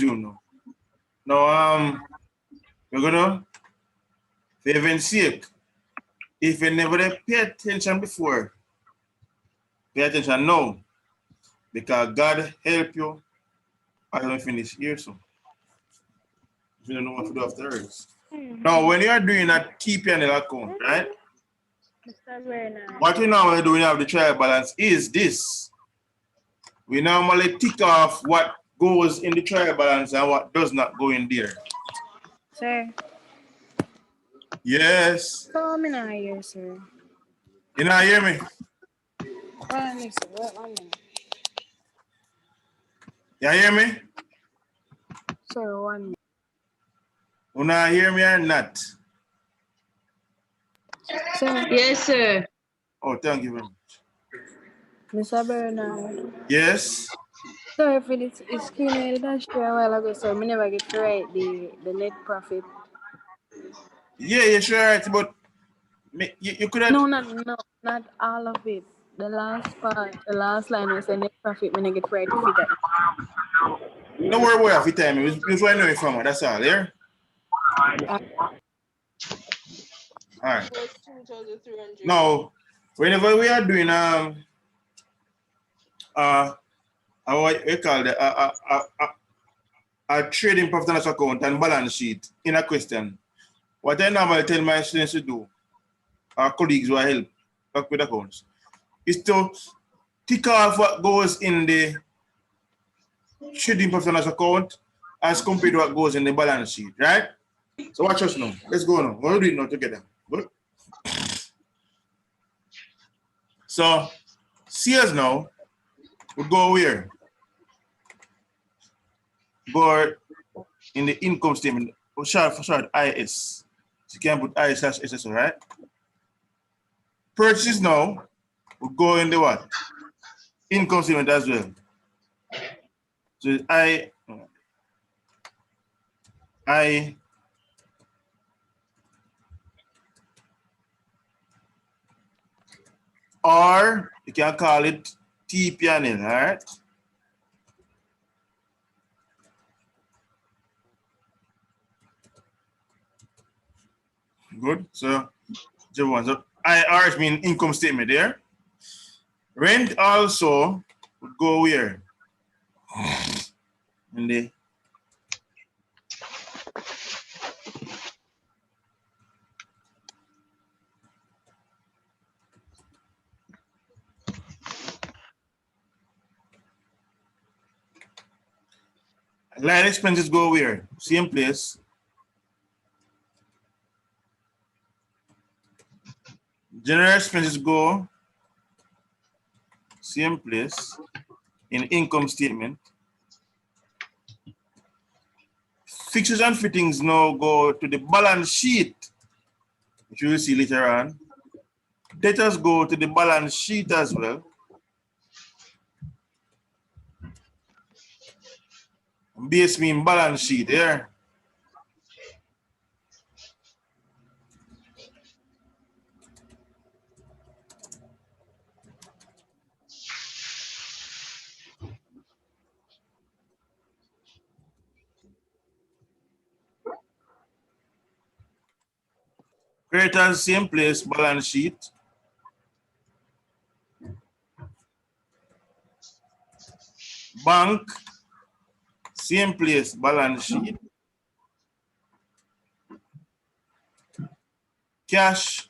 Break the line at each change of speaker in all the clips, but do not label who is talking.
resume now. Now, we're gonna, for heaven's sake, if you never pay attention before, pay attention now. Because God help you, I don't finish here, so. If you don't know what to do afterwards. Now, when you are doing a TPNL account, right? What we normally do when you have the trial balance is this. We normally tick off what goes in the trial balance and what does not go in there.
Sir.
Yes.
Come in here, sir.
You not hear me? You hear me?
Sir, 1 minute.
You not hear me or not?
Sir.
Yes, sir.
Oh, thank you very much.
Mr. Bernard.
Yes.
Sorry for this screen that share a while ago, sir. I never get to write the net profit.
Yeah, you're sure right, but you could have.
No, not all of it. The last part, the last line was the net profit when I get to write the figure.
Don't worry about it, time. It's where I know it from. That's all, yeah? All right. Now, whenever we are doing what we call a trading profit and loss account and balance sheet in a question, what I normally tell my students to do, our colleagues who I help work with accounts, is to tick off what goes in the trading profit and loss account as compared to what goes in the balance sheet, right? So watch us now. Let's go now. We'll do it now together. Good. So see us now. We'll go where? Go in the income statement. For short, IS. So you can put IS/SS, right? Purchases now. We'll go in the what? Income statement as well. So I or you can call it TPNL, all right? Good. So IR means income statement there. Rent also would go where? In the line expenses go where? Same place. General expenses go same place in income statement. Fixtures and fittings now go to the balance sheet, which you will see later on. Debtors go to the balance sheet as well. Base mean balance sheet there. Creditors, same place, balance sheet. Bank, same place, balance sheet. Cash,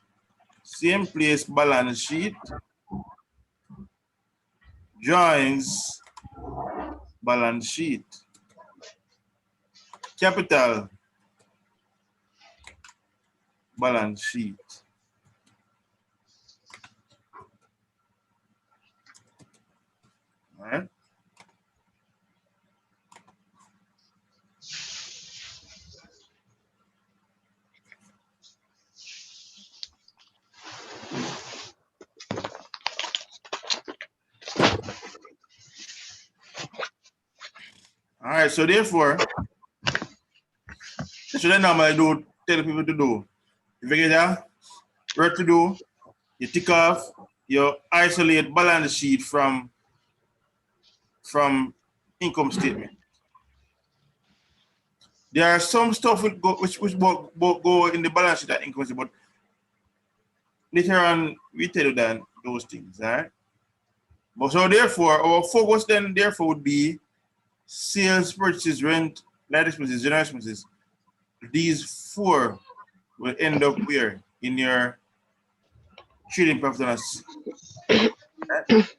same place, balance sheet. Drawings, balance sheet. Capital, balance sheet. All right. All right, so therefore, that's what I normally do, tell people to do. If you get that work to do, you tick off, you isolate balance sheet from income statement. There are some stuff which both go in the balance sheet at income, but later on we tell you that those things, all right? But so therefore, our focus then therefore would be sales, purchases, rent, light expenses, general expenses. These four will end up where in your trading profit and loss. Right?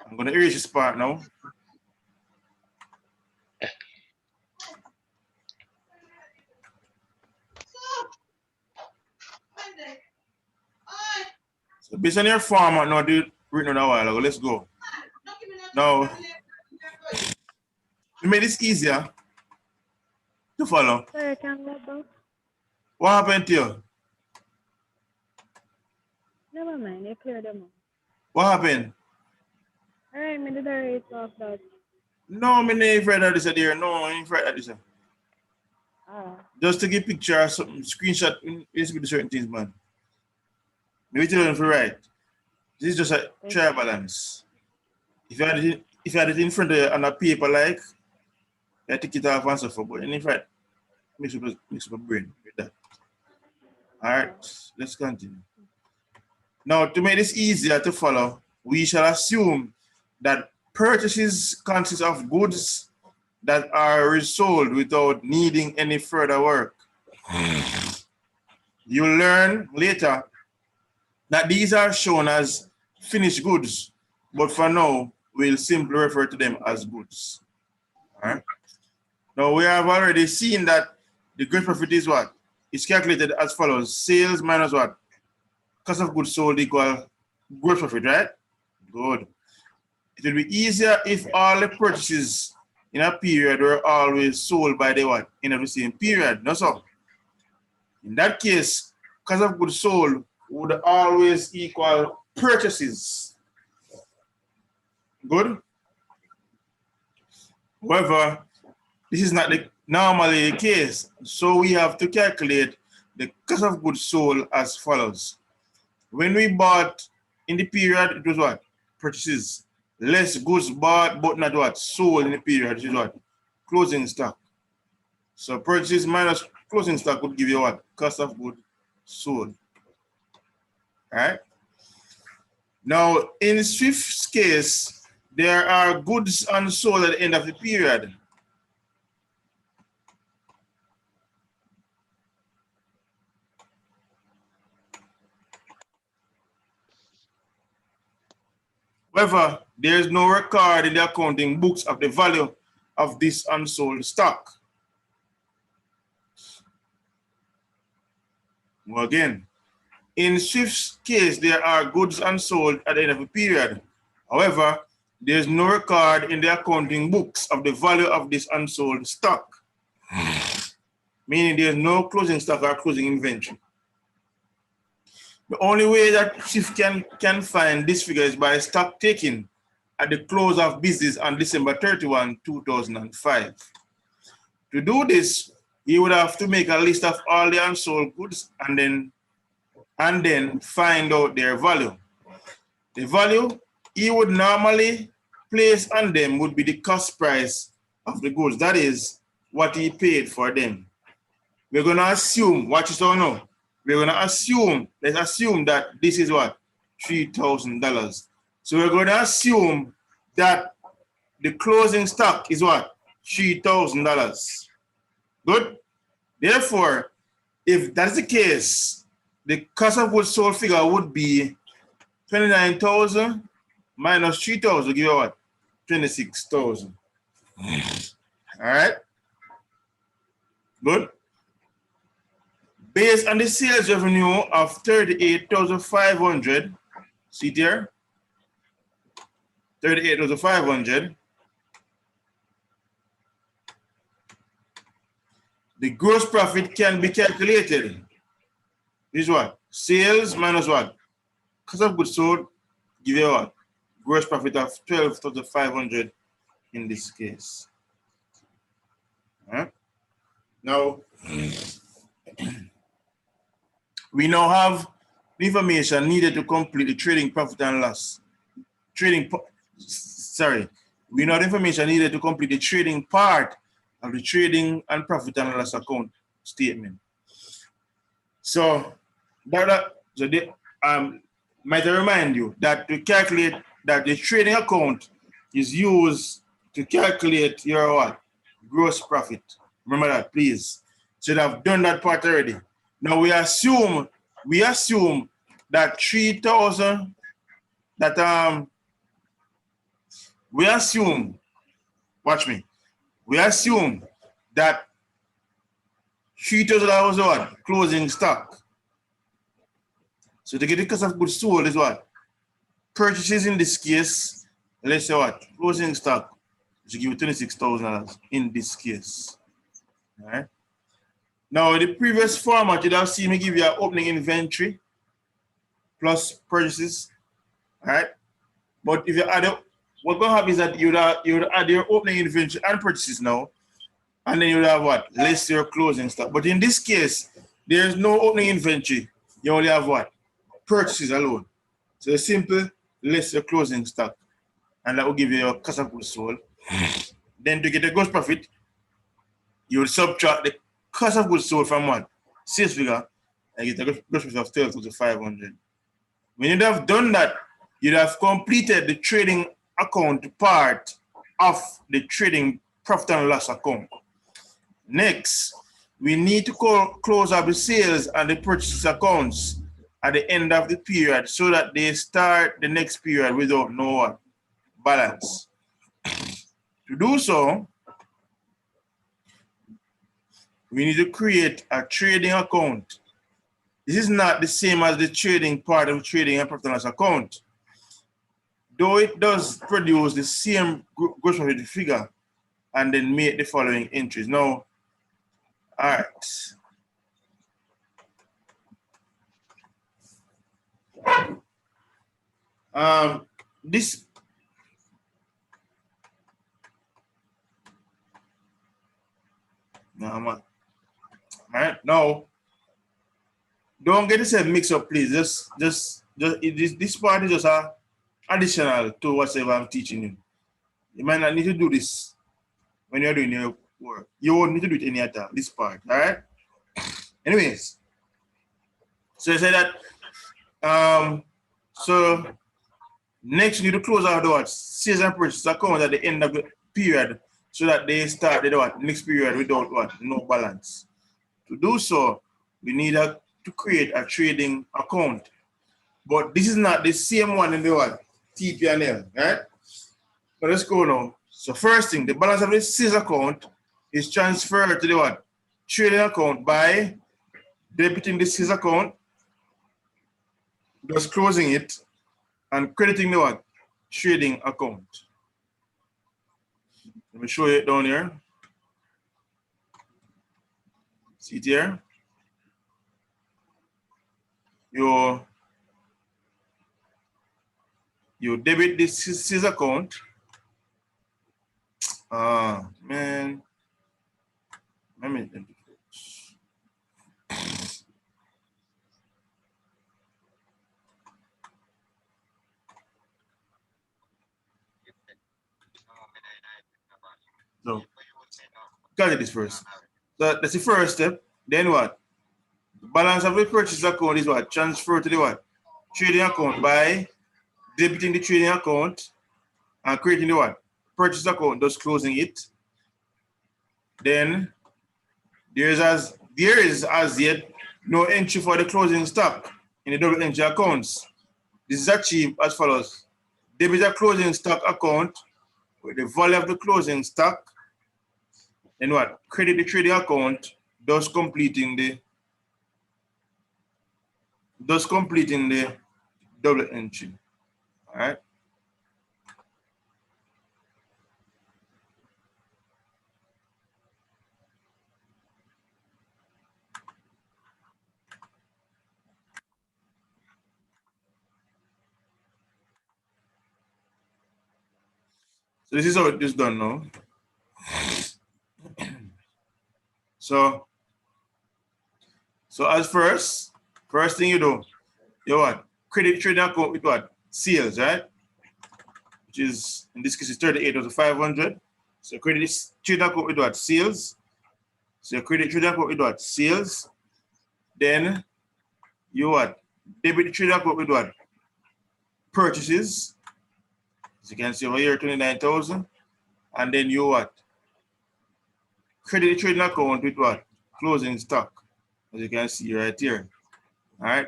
I'm going to erase this part now. So based on your format now, do written on a while ago. Let's go. Now, to make this easier to follow.
Sorry, can go back?
What happened to you?
Never mind, you clear them up.
What happened?
Alright, me did erase off that.
No, I ain't afraid of this there. No, I ain't afraid of this.
Ah.
Just to get picture or something, screenshot with certain things, man. Maybe tell them for right. This is just a trial balance. If you had it in front of you on a paper like, you take it off and so forth. But in fact, mix up a brain with that. All right, let's continue. Now, to make this easier to follow, we shall assume that purchases consist of goods that are resold without needing any further work. You'll learn later that these are shown as finished goods, but for now, we'll simply refer to them as goods. All right? Now, we have already seen that the gross profit is what? It's calculated as follows. Sales minus what? Cost of goods sold equal gross profit, right? Good. It will be easier if all the purchases in a period were always sold by the what? In the same period, no so. In that case, cost of goods sold would always equal purchases. Good? However, this is not normally the case. So we have to calculate the cost of goods sold as follows. When we bought in the period, it was what? Purchases. Less goods bought, but not what? Sold in the period, which is what? Closing stock. So purchases minus closing stock would give you what? Cost of goods sold. All right? Now, in Swift's case, there are goods unsold at the end of the period. However, there is no record in the accounting books of the value of this unsold stock. Well, again, in Swift's case, there are goods unsold at the end of the period. However, there is no record in the accounting books of the value of this unsold stock, meaning there is no closing stock or closing inventory. The only way that Swift can find this figure is by stock taking at the close of business on December 31, 2005. To do this, he would have to make a list of all the unsold goods and then find out their value. The value he would normally place on them would be the cost price of the goods. That is what he paid for them. We're going to assume, watch this or no, we're going to assume, let's assume that this is what? $3,000. So we're going to assume that the closing stock is what? $3,000. Good? Therefore, if that's the case, the cost of goods sold figure would be 29,000 minus 3,000, give you what? 26,000. All right? Good? Based on the sales revenue of 38,500, see there? 38,500. The gross profit can be calculated. This is what? Sales minus what? Cost of goods sold, give you what? Gross profit of 12,500 in this case. Now, we now have the information needed to complete the trading profit and loss. We know the information needed to complete the trading part of the trading and profit and loss account statement. So might I remind you that to calculate that the trading account is used to calculate your what? Gross profit. Remember that, please. Should have done that part already. Now we assume that 3,000 that we assume, watch me. We assume that $3,000 was what? Closing stock. So to get the cost of goods sold is what? Purchases in this case, let's say what? Closing stock, should give you $26,000 in this case. All right. Now, in the previous format, you'd have seen me give you an opening inventory plus purchases. All right. But if you add up, what's going to happen is that you'd add your opening inventory and purchases now, and then you'll have what? Less your closing stock. But in this case, there's no opening inventory. You only have what? Purchases alone. So it's simple, less your closing stock. And that will give you your cost of goods sold. Then to get the gross profit, you will subtract the cost of goods sold from what? Sales figure, and get the gross profit of 12,500. When you'd have done that, you'd have completed the trading account part of the trading profit and loss account. Next, we need to close up the sales and the purchases accounts at the end of the period so that they start the next period without no balance. To do so, we need to create a trading account. This is not the same as the trading part of trading and profit and loss account, though it does produce the same gross profit figure and then make the following entries. Now, all right. This no, man. All right, now don't get yourself mixed up, please. This part is just additional to whatever I'm teaching you. You might not need to do this when you're doing your work. You won't need to do it any other, this part, all right? Anyways, so I said that, so next you need to close out the what? Sales and purchase account at the end of the period so that they start the what? Next period without what? No balance. To do so, we need to create a trading account. But this is not the same one in the what? TP&L, right? But let's go now. So first thing, the balance of the sales account is transferred to the what? Trading account by debiting the sales account, just closing it, and crediting the what? Trading account. Let me show you it down here. See it here? You debit this sales account. Man. Let me. So, calculate this first. So that's the first step. Then what? The balance of the purchase account is what? Transfer to the what? Trading account by debiting the trading account and creating the what? Purchase account, thus closing it. Then there is as yet no entry for the closing stock in the double entry accounts. This is achieved as follows. Debit a closing stock account with the value of the closing stock. Then what? Credit the trading account, thus completing the double entry. All right. So this is how it is done now. So as first thing you do, your what? Credit trading account with what? Sales, right? Which is, in this case, is 38,500. So credit trading account with what? Sales. So credit trading account with what? Sales. Then you what? Debit trading account with what? Purchases. As you can see over here, 29,000. And then you what? Credit trading account with what? Closing stock. As you can see right here. All right.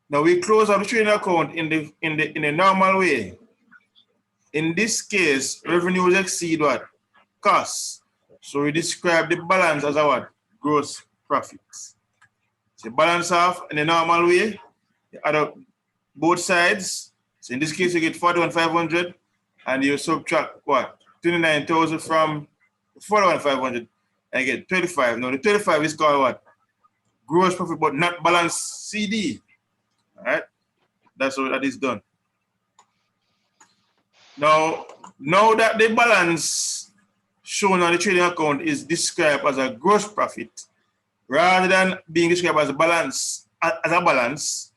Now we close out the trading account in the normal way. In this case, revenues exceed what? Costs. So we describe the balance as a what? Gross profits. So balance off in the normal way, you add up both sides. So in this case, you get 41,500 and you subtract what? 29,000 from 41,500 and you get 35. Now the 35 is called what? Gross profit, but not balance CD. All right, that's how that is done. Now that the balance shown on the trading account is described as a gross profit, rather than being described as a balance,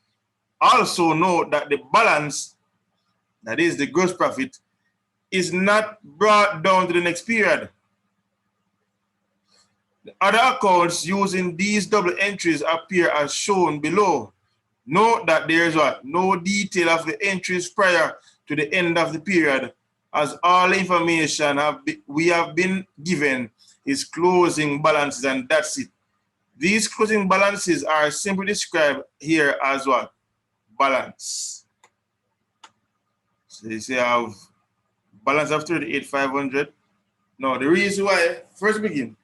also note that the balance, that is the gross profit, is not brought down to the next period. The other accounts using these double entries appear as shown below. Note that there is what? No detail of the entries prior to the end of the period, as all information we have been given is closing balances, and that's it. These closing balances are simply described here as what? Balance. So you say I have balance of 38,500. Now the reason why, first begin,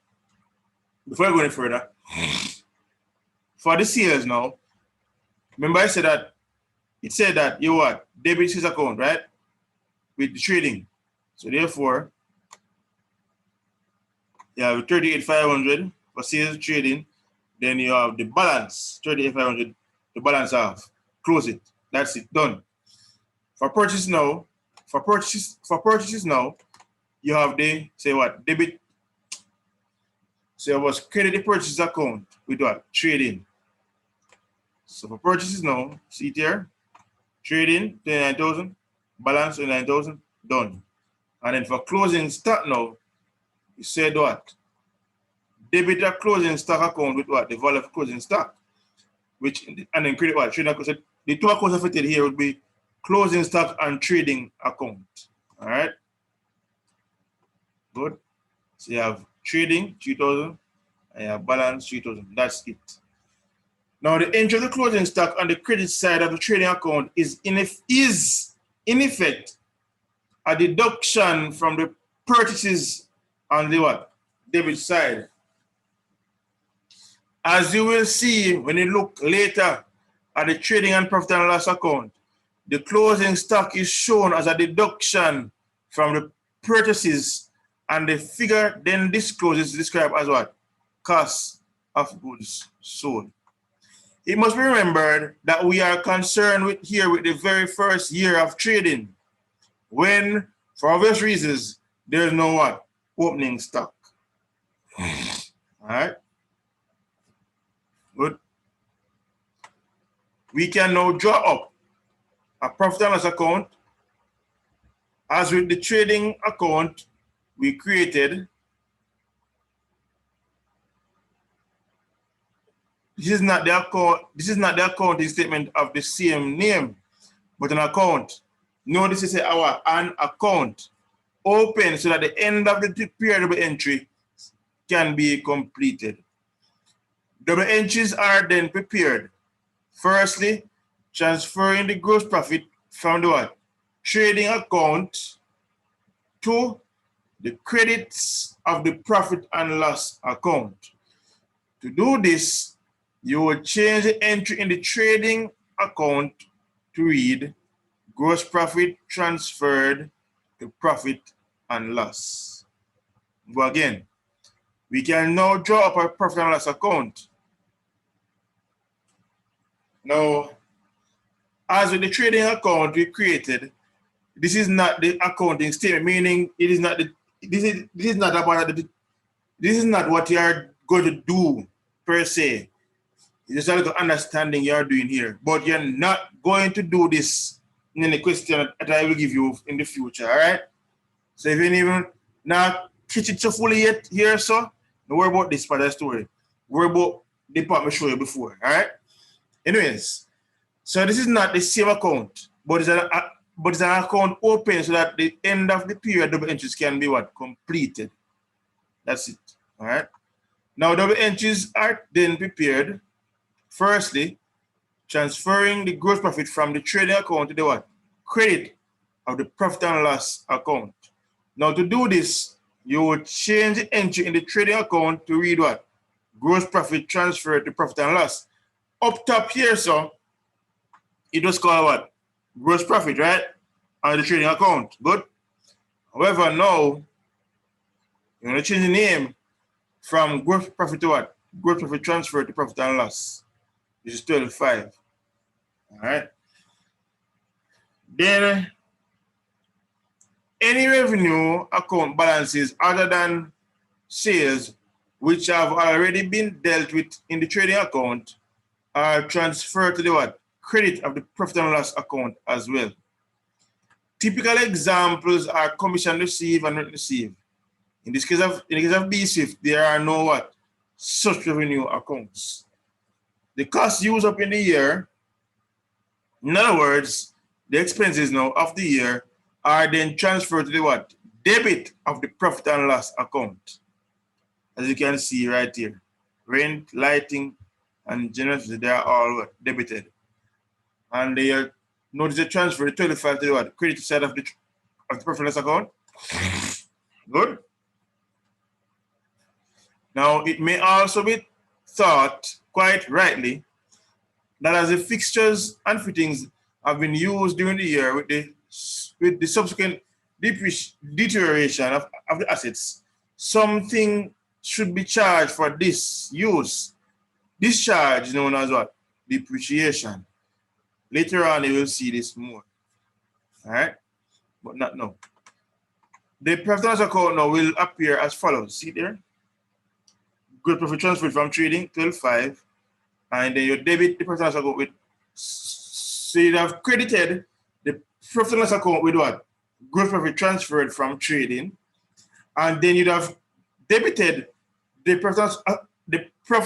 before I go any further, for the sales now, remember I said that, it said that you what? Debit sales account, right? With the trading. So therefore, you have 38,500 for sales trading. Then you have the balance, 38,500, the balance off. Close it. That's it. Done. For purchase now, you have the, say what? Debit. So it was credit the purchase account with what? Trading. So for purchases now, see it here. Trading, 29,000. Balance, 29,000. Done. And then for closing stock now, you said what? Debit a closing stock account with what? The value of closing stock. Which, and then credit what? Trading account. So the two accounts affected here would be closing stock and trading account. All right. Good. So you have trading, 3,000, and you have balance, 3,000. That's it. Now the entry of the closing stock on the credit side of the trading account is in effect a deduction from the purchases on the what? Debit side. As you will see when you look later at the trading and profit and loss account, the closing stock is shown as a deduction from the purchases, and the figure then disclosed is described as what? Cost of goods sold. It must be remembered that we are concerned with the very first year of trading, when, for obvious reasons, there's no what? Opening stock. All right. Good. We can now draw up a profit and loss account. As with the trading account we created, this is not the accounting statement of the same name, but an account. Notice it says an account open so that the end of the period entry can be completed. Double entries are then prepared. Firstly, transferring the gross profit from the what? Trading account to the credits of the profit and loss account. To do this, you will change the entry in the trading account to read gross profit transferred to profit and loss. Go again. We can now draw up a profit and loss account. Now, as with the trading account we created, this is not the accounting statement, meaning it is not the this is not what you are going to do per se. It's just a little understanding you're doing here, but you're not going to do this in the question that I will give you in the future, all right? So if you even not catch it so fully yet here, so don't worry about this part of the story. Worry about the part I showed you before, all right? Anyways, so this is not the same account, but it's an account open so that the end of the period double entries can be what? Completed. That's it, all right? Now double entries are then prepared. Firstly, transferring the gross profit from the trading account to the what? Credit of the profit and loss account. Now to do this, you will change the entry in the trading account to read what? Gross profit transferred to profit and loss. Up top here, so it was called what? Gross profit, right? On the trading account. Good. However, now you're going to change the name from gross profit to what? Gross profit transferred to profit and loss. This is 12.5. All right. Then any revenue account balances other than sales which have already been dealt with in the trading account are transferred to the what? Credit of the profit and loss account as well. Typical examples are commission received and rent received. In the case of BSwift, there are no what? Such revenue accounts. The costs used up in the year, in other words, the expenses now of the year are then transferred to the what? Debit of the profit and loss account. As you can see right here, rent, lighting, and generally they are all debited. And they are, notice the transfer, the 25 to the what? Credit side of the profit and loss account. Good. Now, it may also be thought, quite rightly, that as the fixtures and fittings have been used during the year with the subsequent deterioration of the assets, something should be charged for this use. This charge is known as what? Depreciation. Later on, you will see this more. All right? But not now. The profit and loss account now will appear as follows. See there? Gross profit transferred from trading, 12.5. And then you debit the profit and loss account with, so you have credited the profit and loss account with what? Gross profit transferred from trading. And then you'd have debited the profit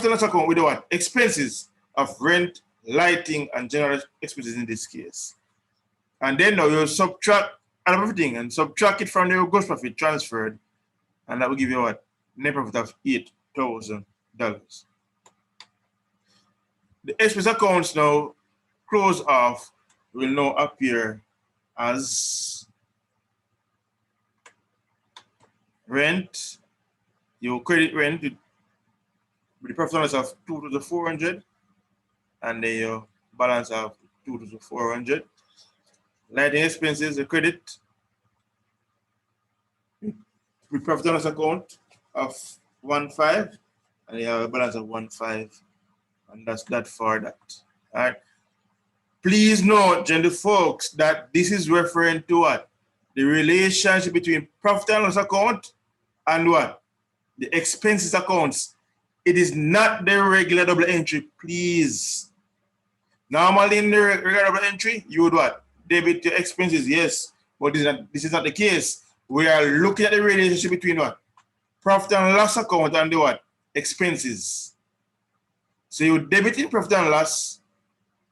and loss account with what? Expenses of rent, lighting, and general expenses in this case. And then now you subtract everything and subtract it from the gross profit transferred. And that will give you what? Net profit of $8,000. The expense accounts now close off will now appear as rent. You credit rent with the profit and loss of $2,400, and then your balance of $2,400. Lighting expenses, the credit with profit and loss account of 1.5, and you have a balance of 1.5, and that's that for that. All right. Please note, gentlemen folks, that this is referring to what? The relationship between profit and loss account and what? The expenses accounts. It is not the regular double entry, please. Normally in the regular double entry, you would what? Debit your expenses, yes, but this is not the case. We are looking at the relationship between what? Profit and loss account and the what? Expenses. So you debit in profit and loss,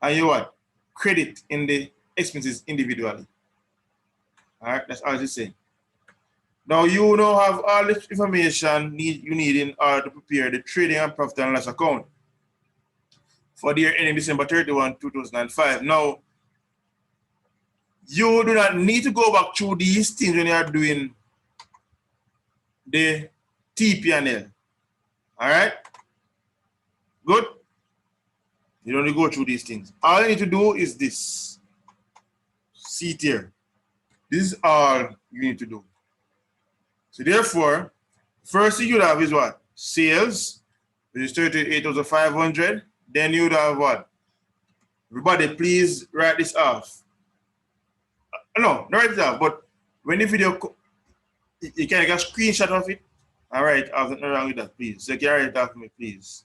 and you what? Credit in the expenses individually. All right, that's all it's saying. Now you now have all the information you need in order to prepare the trading and profit and loss account for the year ending December 31, 2005. Now, you do not need to go back through these things when you are doing the TP&L. All right? Good? You don't need to go through these things. All you need to do is this. See it here. This is all you need to do. So therefore, first thing you have is what? Sales, which is 38,500. Then you would have what? Everybody, please write this off. No, not write it off, but when the video, you can get a screenshot of it. All right, I have nothing wrong with that, please. So you can write it off for me, please.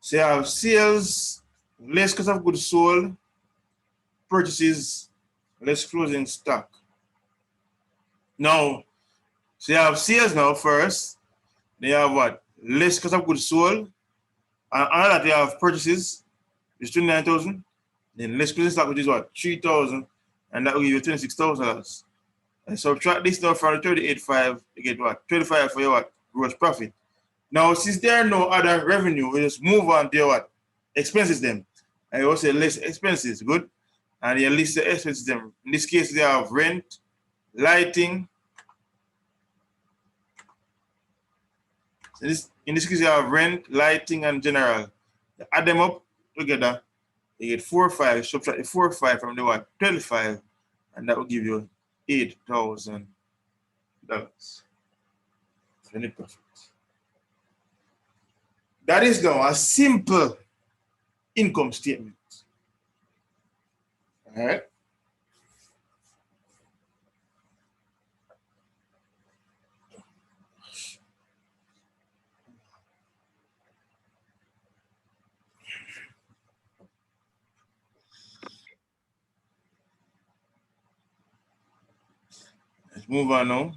So you have sales, less cost of goods sold, purchases, less closing stock. Now, so you have sales now first. Then you have what? Less cost of goods sold. And under that you have purchases, which is 29,000. Then less closing stock, which is what? 3,000. And that will give you $26,000. And subtract this now from the 38.5, you get what? 25 for your what? Gross profit. Now, since there are no other revenue, we just move on to your what? Expenses them. And you also list expenses, good? And you list the expenses them. In this case, they have rent, lighting. So in this case, you have rent, lighting, and general. You add them up together, you get 4,500. Subtract the 4,500 from the what? 25, and that will give you $8,000. So net profit. That is now a simple income statement. All right. Let's move on now.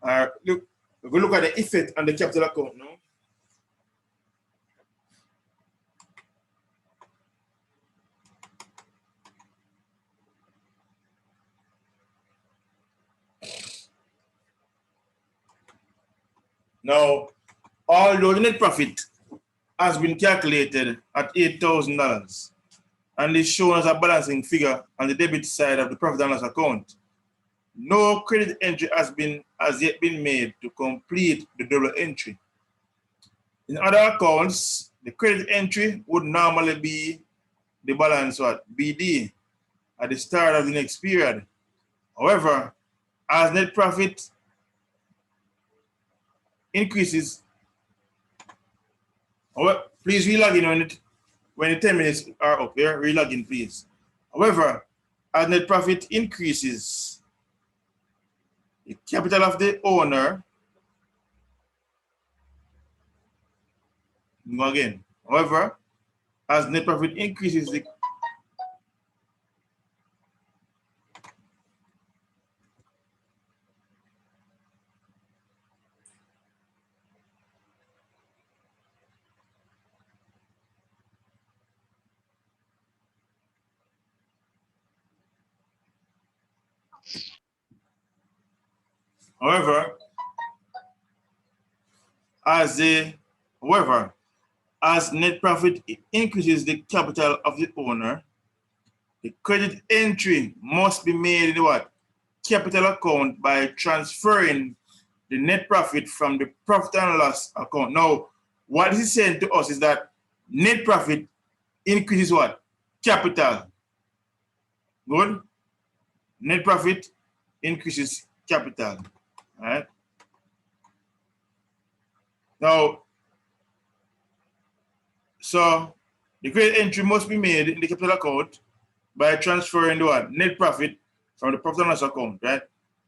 All right, look, we're going to look at the effect on the capital account now. Now, although the net profit has been calculated at $8,000 and is shown as a balancing figure on the debit side of the profit and loss account, no credit entry has yet been made to complete the double entry. In other accounts, the credit entry would normally be the balance what? BD at the start of the next period. However, as net profit increases, please relog in when the 10 minutes are up here, relog in please. However, as net profit increases, the capital of the owner, go again. However, as net profit increases, the however, as net profit increases the capital of the owner, the credit entry must be made in the what? Capital account by transferring the net profit from the profit and loss account. Now, what this is saying to us is that net profit increases what? Capital. Good? Net profit increases capital. All right? Now, so the credit entry must be made in the capital account by transferring the what? Net profit from the profit and loss account, right?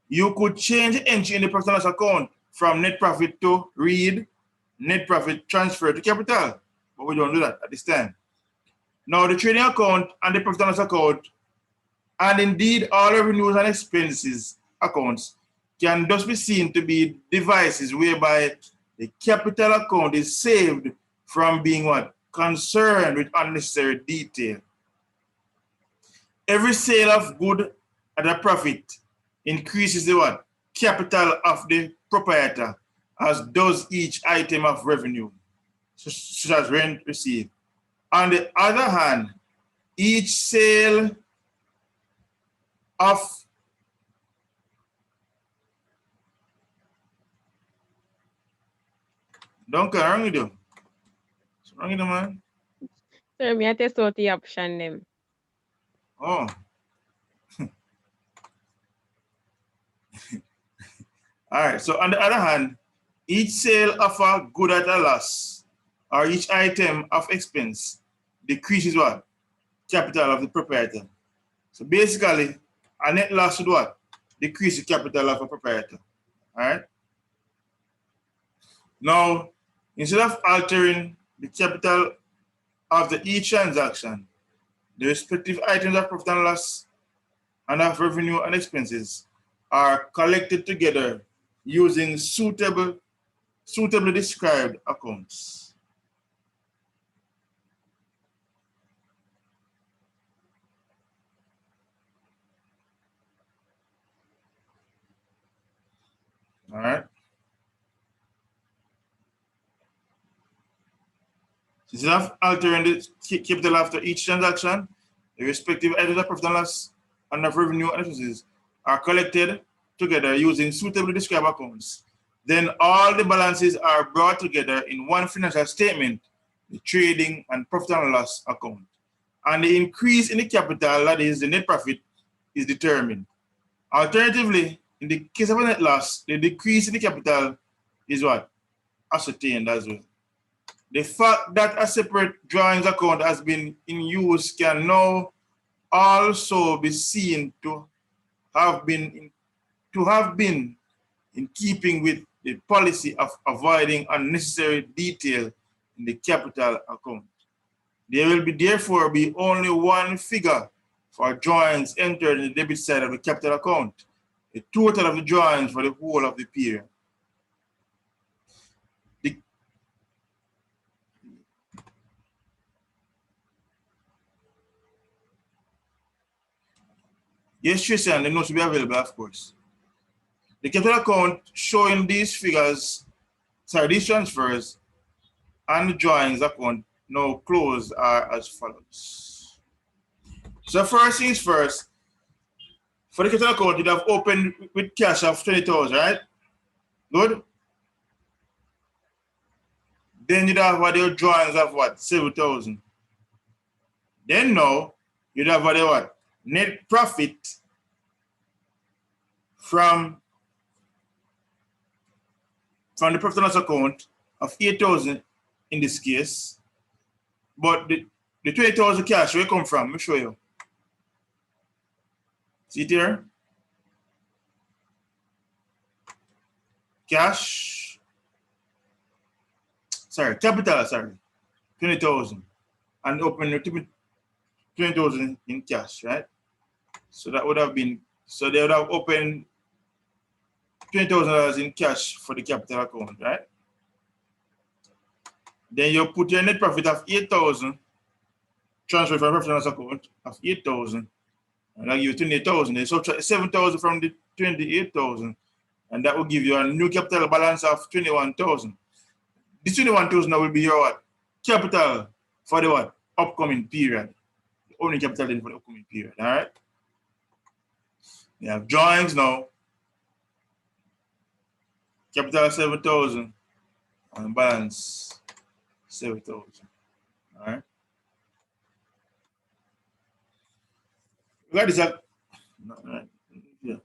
You could change the entry in the profit and loss account from net profit to read net profit transfer to capital, but we don't do that at this time. Now, the trading account and the profit and loss account, and indeed all revenues and expenses accounts, can thus be seen to be devices whereby the capital account is saved from being what? Concerned with unnecessary detail. Every sale of good at a profit increases the what? Capital of the proprietor, as does each item of revenue, such as rent received. On the other hand, each sale of don't wrong with you. What's wrong with you, man?
Sir, me I test out the option them.
Oh. All right. So on the other hand, each sale of a good at a loss or each item of expense decreases what? Capital of the proprietor. So basically, a net loss would what? Decrease the capital of a proprietor. All right. Now, instead of altering the capital after each transaction, the respective items of profit and loss and of revenue and expenses are collected together using suitably described accounts. All right. Instead of altering the capital after each transaction, the respective items of profit and loss and of revenue and expenses are collected together using suitably described accounts. Then all the balances are brought together in one financial statement, the trading and profit and loss account. And the increase in the capital, that is the net profit, is determined. Alternatively, in the case of a net loss, the decrease in the capital is what? Ascertained as well. The fact that a separate drawings account has been in use can now also be seen to have been in keeping with the policy of avoiding unnecessary detail in the capital account. There will therefore be only one figure for drawings entered in the debit side of the capital account, the total of the drawings for the whole of the period. Yes, Tristan, the notes will be available, of course. The capital account showing these figures, these transfers, and the drawings account now closed are as follows. So first things first, for the capital account, you'd have opened with cash of 20,000, right? Good. Then you'd have what your drawings of what? 7,000. Then now you'd have what? Net profit from the profit and loss account of 8,000 in this case. But the 20,000 cash, where it come from? Let me show you. See it here? Cash. Sorry, capital, sorry. 20,000. And open 20,000 in cash, right? So that would have been, so they would have opened $20,000 in cash for the capital account, right? Then you put your net profit of 8,000, transfer from reference account of 8,000, and I'll give you 28,000. Then subtract 7,000 from the 28,000, and that will give you a new capital balance of 21,000. This 21,000 will be your what? Capital for the what? Upcoming period. The only capital in for the upcoming period, all right? You have drawings now. Capital 7,000 and balance 7,000. All right. We got this up. Right. Yeah.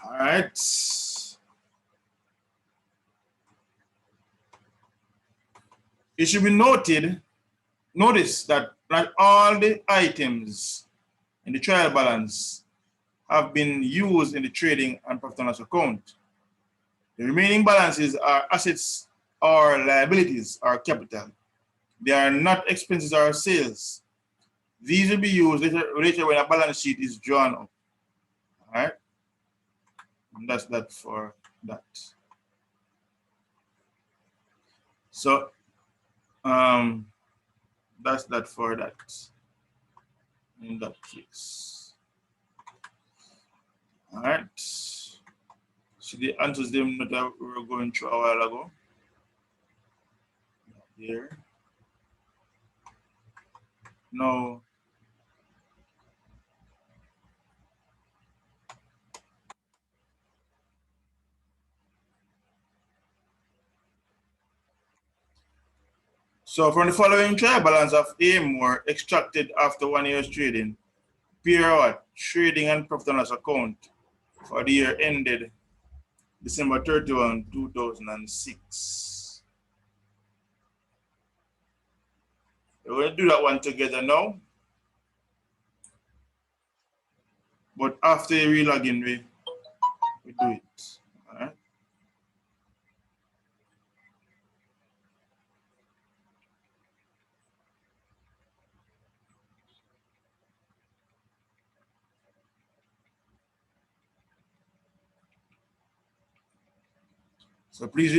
All right. It should be notice that not all the items in the trial balance have been used in the trading and profit and loss account. The remaining balances are assets or liabilities or capital. They are not expenses or sales. These will be used later when a balance sheet is drawn up. All right. And that's that for that. So that's that for that in that case. All right. So the answers them that we were going through a while ago. Here. No. So from the following trial balance of AIM were extracted after 1 year's trading, pair what? Trading and profit and loss account for the year ended December 31, 2006. We're going to do that one together now. But after you re-log in, we do it. All right. So please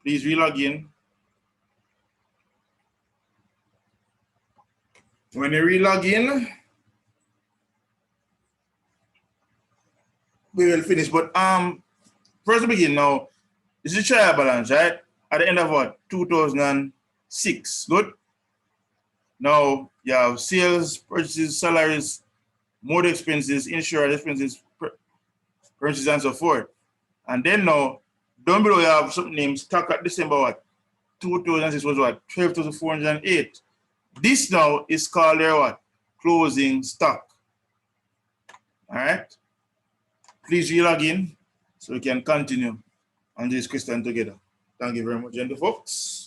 re-log in. When you re-log in, we will finish. But first to begin now, this is trial balance, right? At the end of what? 2006. Good. Now you have sales, purchases, salaries, motor expenses, insurance expenses, purchases, and so forth. And then now, down below you have something named stock at December what? 2006 was what? 12,408. This now is called their what? Closing stock. All right. Please re-log in so we can continue on this question together. Thank you very much, gentlemen folks.